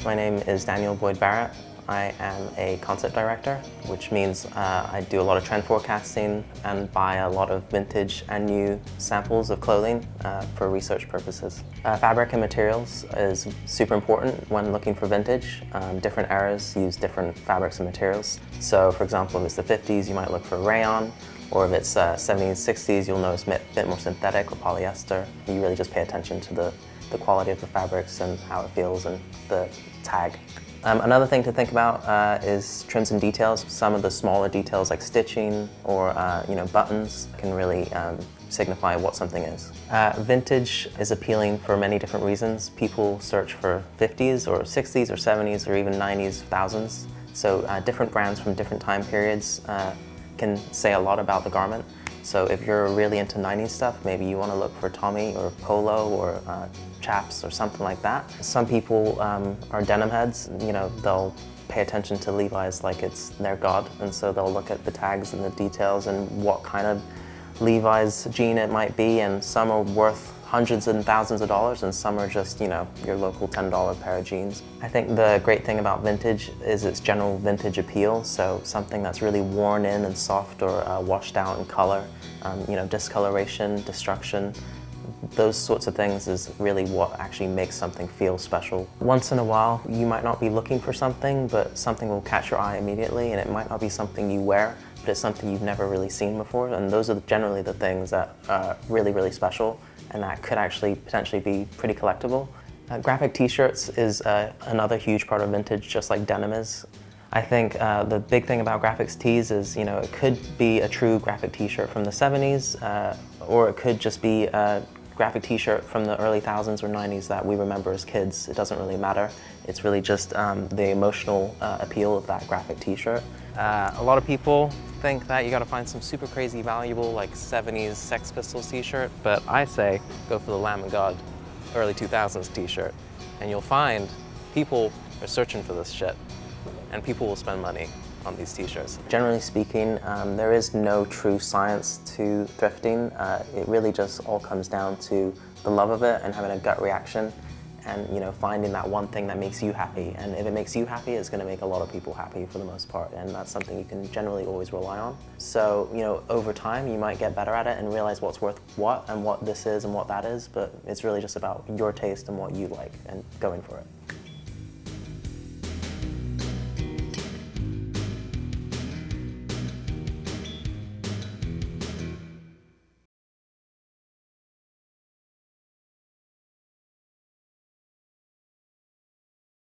My name is Daniel Boyd Barrett. I am a concept director, which means I do a lot of trend forecasting and buy a lot of vintage and new samples of clothing for research purposes. Fabric and materials is super important when looking for vintage. Different eras use different fabrics and materials. So for example, if it's the 50s, you might look for rayon, or if it's 70s, 60s, you'll notice a bit more synthetic or polyester. You really just pay attention to the quality of the fabrics and how it feels and the tag. Another thing to think about is trims and details. Some of the smaller details like stitching or buttons can really signify what something is. Vintage is appealing for many different reasons. People search for 50s or 60s or 70s or even 90s, thousands. So different brands from different time periods can say a lot about the garment. So if you're really into 90s stuff, maybe you want to look for Tommy or Polo or Chaps or something like that. Some people are denim heads. They'll pay attention to Levi's like it's their god, and so they'll look at the tags and the details and what kind of Levi's jean it might be, and some are worth hundreds and thousands of dollars, and some are just, your local $10 pair of jeans. I think the great thing about vintage is its general vintage appeal, so something that's really worn in and soft or washed out in color, discoloration, destruction, those sorts of things is really what actually makes something feel special. Once in a while, you might not be looking for something, but something will catch your eye immediately, and it might not be something you wear, but it's something you've never really seen before, and those are generally the things that are really, really special, and that could actually potentially be pretty collectible. Graphic t-shirts is another huge part of vintage, just like denim is. I think the big thing about graphics tees is, it could be a true graphic t-shirt from the 70s, or it could just be a graphic t-shirt from the early thousands or 90s that we remember as kids. It doesn't really matter. It's really just the emotional appeal of that graphic t-shirt. A lot of people think that you gotta find some super crazy valuable like 70s Sex Pistols t-shirt, but I say go for the Lamb of God early 2000s t-shirt, and you'll find people are searching for this shit, and people will spend money on these t-shirts. Generally speaking, there is no true science to thrifting. It really just all comes down to the love of it and having a gut reaction, and finding that one thing that makes you happy. And if it makes you happy, it's going to make a lot of people happy for the most part, and that's something you can generally always rely on. So over time you might get better at it and realize what's worth what and what this is and what that is, but it's really just about your taste and what you like and going for it.